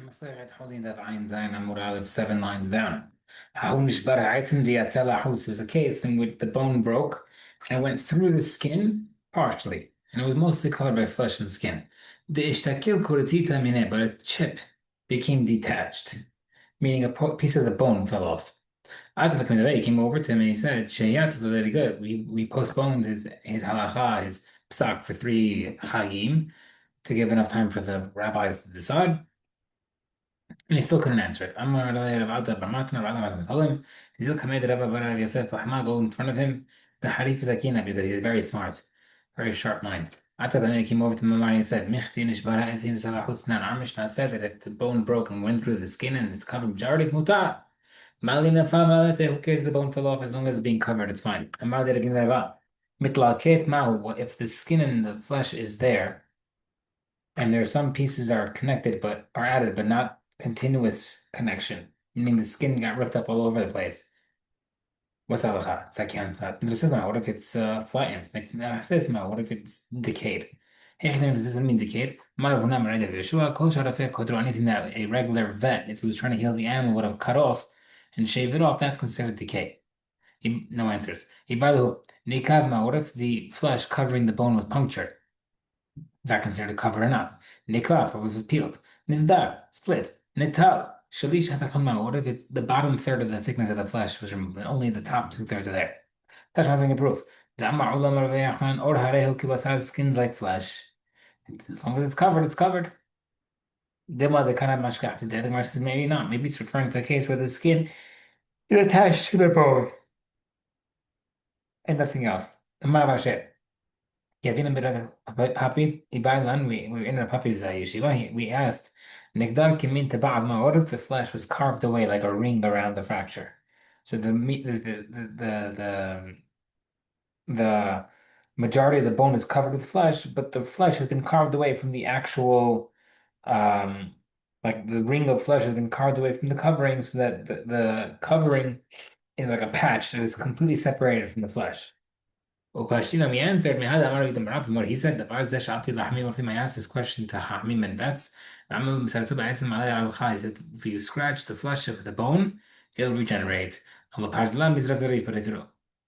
Masechet Hullin Daf Ayin Zayin Amud Aleph 7 lines down. Ha'unish bara ha'etzim diyatzeh la'chutz. There's a case in which the bone broke and it went through the skin partially, and it was mostly covered by flesh and skin. The ishtakil kuratita mineh, but a chip became detached, meaning a piece of the bone fell off. After the committee, he came over to him and he said, "Sheyat very good. We postponed his halacha, his psak for 3 hagim to give enough time for the rabbis to decide." And he still couldn't answer it. Amar Alayhi Rav Ada bar Matna, Rav Ada bar Matna, Zil Kamed Rabba bar Rav Yosef Bahma, go in front of him, the Harif Zakina, because he's very smart, very sharp mind. After the came over to Mamar and he said, Michti Nishbara Esim Salahusnan Amishna said that if the bone broke and went through the skin and it's covered majority of mutar. Malina Famalete, who cares if the bone fell off as long as it's being covered, it's fine. Amar de Gineva. Mitlaket Ma'u, if the skin and the flesh is there, and there are some pieces are connected but are added but not continuous connection, meaning the skin got ripped up all over the place. What's the halacha? What if it's flattened? What if it's decayed? What does this mean decayed? Anything that a regular vet, if he was trying to heal the animal, would have cut off and shaved it off, that's considered decay. No answers. What if the flesh covering the bone was punctured? Is that considered a cover or not? Niklaf, or was it peeled? Nizdar, split. Nital, shalish hatatoma. What if it's the bottom third of the thickness of the flesh was removed and only the top 2/3 are there? That's not a proof. Dama ulam Rabbi Yochanan, or harehu kibasad, skins like flesh. As long as it's covered, it's covered. Dima the kanab mashkat. The other says maybe not. Maybe it's referring to a case where the skin is attached to the bone and nothing else. Amar Bashet. Gavin a puppy, Ibailan, we were in a puppy's yeshiva. We asked, Nigdar kimin tabad ma, what if the flesh was carved away like a ring around the fracture? So the meat, the majority of the bone is covered with flesh, but the flesh has been carved away from the actual, like the ring of flesh has been carved away from the covering, so that the covering is like a patch that is completely separated from the flesh. Upashtina, we answered, from what he said, the bars Shati Lahmi, I asked this question to Hamim and Vets. He said, if you scratch the flesh of the bone, it'll regenerate. But if you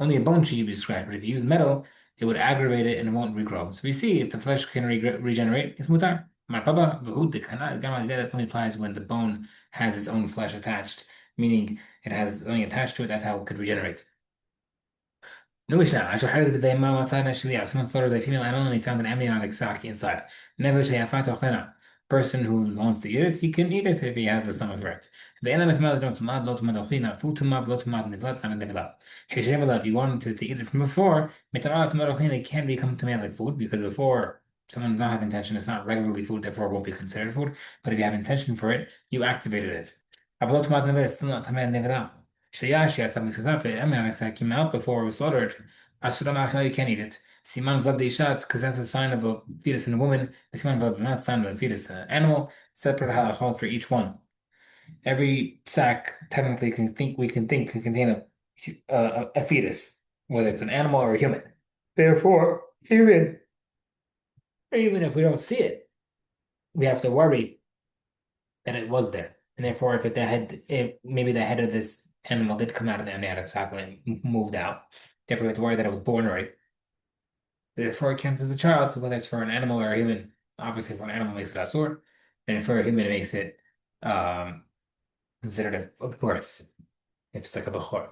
only a bone should be scratched, but if you use metal, it would aggravate it and it won't regrow. So we see if the flesh can regenerate, it's mutar. That only applies when the bone has its own flesh attached, meaning it has something attached to it, that's how it could regenerate. No Mishnah. Asher had the behema outside Shliach. Someone slaughters a female animal and he found an amniotic sac inside. Never sheyafat ochlena. Person who wants to eat it, he can eat it if he has the stomach for it. The enam is not tumad, lo tumad ochlena. Food tumad, lo tumad nivlat, not nivlat. Heshevela, if you wanted to eat it from before, mitara tumad ochlena can become like food because before someone does not have intention, it's not regularly food, therefore it won't be considered food. But if you have intention for it, you activated it. Abalot tumad nivlat is still not tamad nivlat. Shayashi has something said came out before it was slaughtered. Asuram you can't eat it. Siman Vlad Ishat, because that's a sign of a fetus in a woman. Siman Vlad not a sign of a fetus, an animal. Separate halachot for each one. Every sack technically can contain a fetus, whether it's an animal or a human. Therefore, even if we don't see it, we have to worry that it was there. And therefore, if maybe the head of this animal did come out of the amniotic sac when it moved out. Therefore, we have to worry that it was born already. Therefore, it counts as a child, whether it's for an animal or a human. Obviously, for an animal, it makes it asur, and for a human, it makes it considered a birth, if it's like a bechor.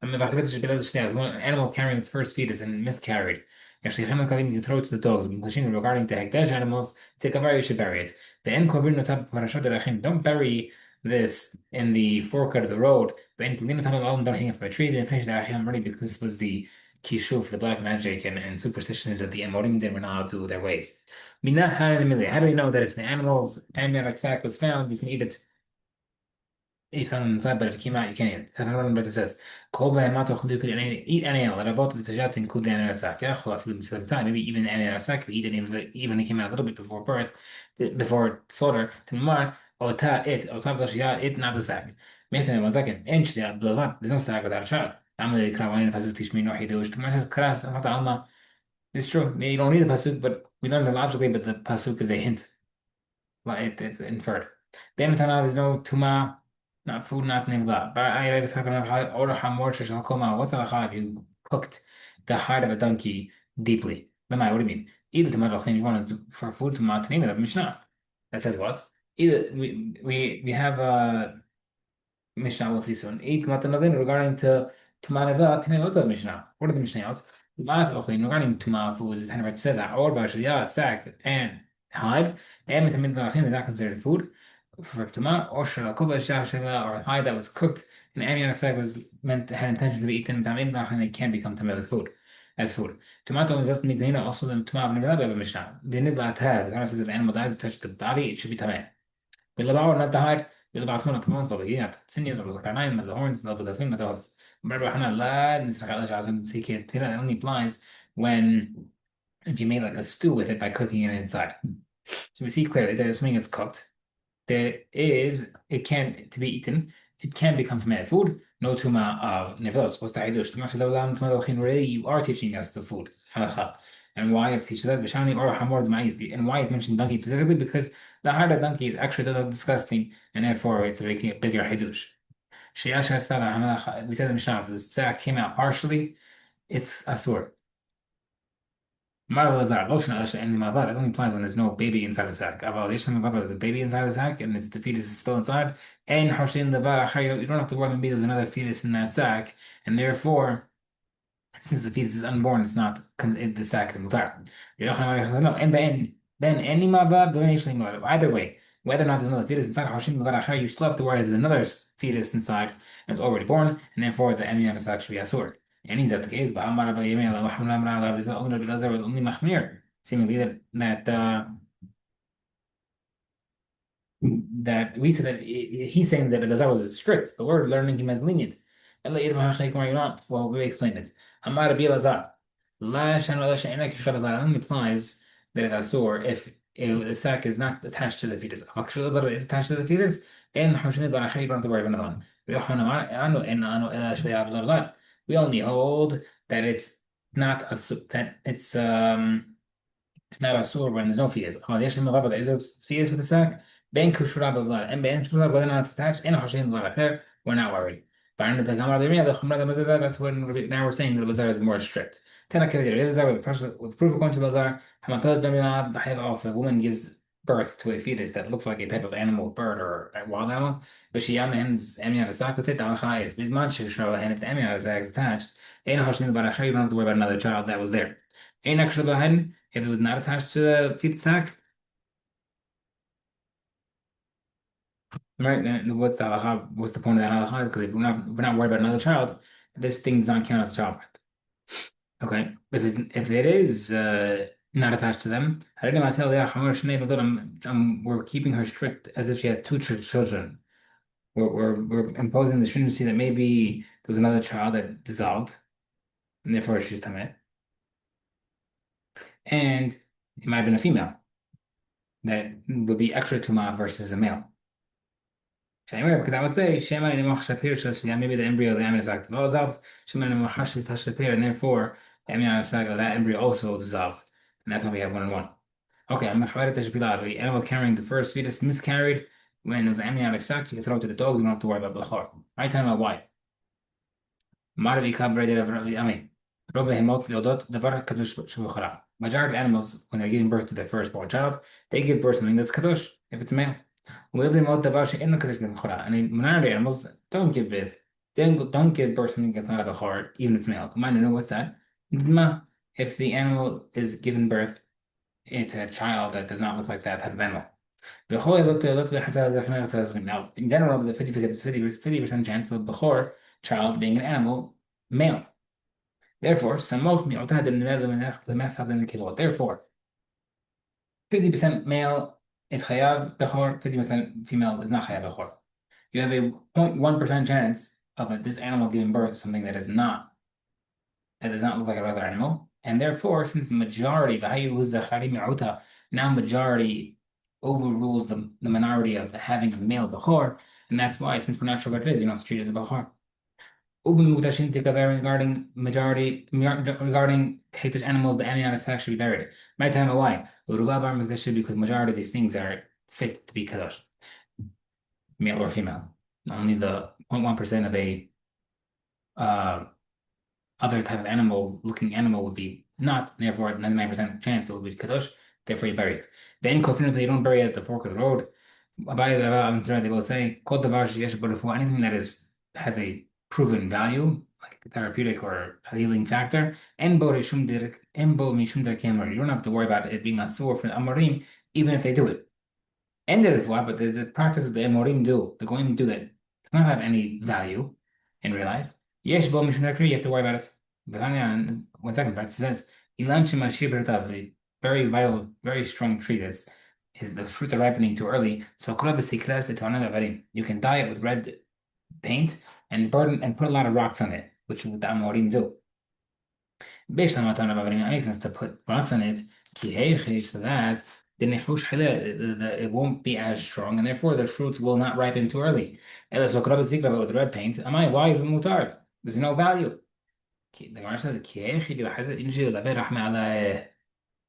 When an animal carrying its first fetus and miscarried, you can throw it to the dogs. Regarding the hekdesh animals, take a very, you should bury it. Don't bury this in the fork of the road. Don't hang it from a tree. Because this was the kishuf, the black magic and superstitions that the Amorim did were not allowed to do their ways. How do we know that if the animal's amniotic sac was found, you can eat it? You found it inside, but if it came out, you can't eat it. I don't know what it says. You can eat any animal. Maybe even the amniotic sac could eat it even if it came out a little bit before birth, before slaughter. It not the sac. مثلا 1 second. There's no sac without a child. It's true. You don't need a pasuk, but we learned it logically, but the pasuk is a hint. It's inferred. Then there's no tuma, not food, not name of that. But I was talking about order hamor shall come. What's the if you cooked the hide of a donkey deeply? Lemai, what do you mean? Either tomato clean you want for food to name of Mishnah. That says what? Either we have Mishnah will see soon. Eight matanavin regarding to Tumanavda, Tina also the Mishnah. What are the Mishnah out? Mat Ochlin regarding Tuma foods, the Tanabet says that or Bashia, sacked and hide, and Mitamin Lachin is not considered food for Tuma, or Shalakuba Shashela, or hide that was cooked, and any other sack was meant had intention to be eaten, Tamin Lachin, it can become Tamil with food. As food. Tomato Nidina also the Tuma of Nidab Mishnah. The Nidla Taz, the Torah says if the animal dies to touch the body, it should be Tamil. بالطبع نتهايد بالطبع تكون تمام طبيعيات سنيز بالكناين من الهورنز بالبدافين متوفس remember احنا لا نسرق على عشان see kid it only applies when if you made like a stew with it by cooking it inside so we see clearly that if something is cooked there is it can to be eaten it can become tuma food no tuma of nevelos what's the hadush really you are teaching us the food halacha and why if teach that b'shani or hamor d'ma'is and why it's mentioned donkey specifically because the heart of donkey is actually disgusting and therefore it's making a bigger hadush sheyash we said the mishnah the sack came out partially it's asur Marvel Lazar, Lotion Alasha and Mavad, it only applies when there's no baby inside the sack. Aval Yishlam Mavad, the baby inside the sack and it's the fetus is still inside. And Hashin Levar Achayo, you don't have to worry maybe there's another fetus in that sack, and therefore, since the fetus is unborn, it's not the sack is mutar. And then any Mavad, either way, whether or not there's another fetus inside, Hashin Levar Achayo, you still have to worry there's another fetus inside and it's already born, and therefore the Emin of the sack should be Asur. And is that the case? But Amar Abba Yemei Allah Muhammad Amar Allah was only Mahmir, seemingly that we said that he's saying that Elazar was strict, but we're learning him as lenient. Well, we explained it. Amar Rabbi Elazar, La Shan Wala She'enak Yishab Elazar only implies that it's Asur if the sack is not attached to the fetus. Actually, the is attached to the fetus, and Hushin Barachai, you don't have to worry about it. We only hold that it's not a that it's not a sur when there's no fetus. There is a fetus with the sack. Ben kushura bavlad and ben kushura whether or not it's attached and hashin bavlad. We're not worried. But that's when now we're saying that the bazaar is more strict. Tana with proof according to bazaar. If a woman gives birth to a fetus that looks like a type of animal, bird or a wild animal, but she ends amniyat asak with it. The halacha is bisman shishra, and if the amniyat asak is attached, ain't hashin bavlad. You don't have to worry about another child that was there. Ain't actually behind. If it was not attached to the feed sack, right? Then what's the halacha? What's the point of that halacha? Because if we're not worried about another child, this thing does not count as a child. Okay, if it is not attached to them, we're keeping her strict as if she had two children. We're imposing the stringency that maybe there was another child that dissolved, and therefore she's tameh, and it might have been a female that would be extra tuma versus a male. Because I would say maybe the embryo of the amniotic sac dissolved, and therefore the amniotic sac of that embryo also dissolved, and that's why we have one and one. Okay, I'm the animal carrying the first fetus miscarried when it was an amniotic sac. You can throw it to the dog. You don't have to worry about blachor. I tell about why. I mean, majority of animals, when they're giving birth to their firstborn child, they give birth to something that's kadosh if it's a male. And a minority of animals don't give birth. They don't give birth to something that's not a bechor, even if it's male. Mind know what's that? If the animal is given birth, it's a child that does not look like that type of animal. Now, in general, there's a 50% chance of a bechor child being an animal male. Therefore, 50% male is chayav bechor, 50% female is not chayav bechor. You have a 0.1% chance of this animal giving birth to something that does not look like a regular animal, and therefore, since the majority, now majority overrules the minority of having a male bechor, and that's why, since we're not sure what it is, you don't have to treat it as a bechor. Regarding Hektish animals, the amniotic sac should be buried. My time why? Because majority of these things are fit to be kadosh. male or female. Only the 0.1% of a uh, other type of animal looking animal would be not, therefore 99% chance it would be kadosh, therefore you bury it. Then confidently you don't bury it at the fork of the road. They both say, "Kol davar sheyesh bo refuah," anything that has a proven value, like therapeutic or a healing factor, en bo mishum derek hamor. You don't have to worry about it being a sore for the amorim, even if they do it. And the refuah, but there's a practice that the amorim do. The goyim do that does not have any value in real life. Yesh bo mishum derek, you have to worry about it. V'tanya, one second, but it says, "Ilan shemashir bertav," a very vital, very strong tree that's is the fruits are ripening too early. So you can dye it with red paint and burn and put a lot of rocks on it, which is what the Amorim do. Based on what it makes sense to put rocks on it, so that it won't be as strong, and therefore the fruits will not ripen too early. With red paint, why is it mutar? There's no value. The Gemara says,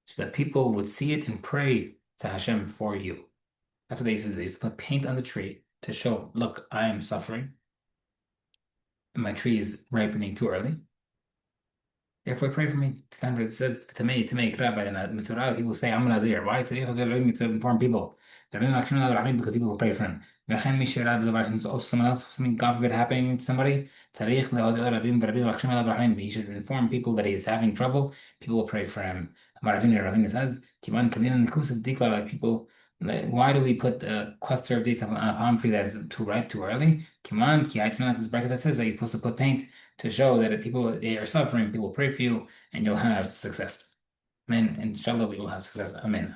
so that people would see it and pray to Hashem for you. That's what they used to do. They used to put paint on the tree to show, look, I am suffering. And my tree is ripening too early. Therefore, pray for me. Standard it says to me, Rabbi, in the Mitzvah, people say, I'm a Nazir. Why? To inform people. Because people will pray for him. Also, someone else, something God forbid happening to somebody, he should inform people that he's having trouble. People will pray for him. Ravina says, like people, why do we put a cluster of dates on a palm tree that's too ripe too early? This bracket that says that you're supposed to put paint to show that if people they are suffering, people pray for you and you'll have success. Amen. Inshallah, we will have success. Amen.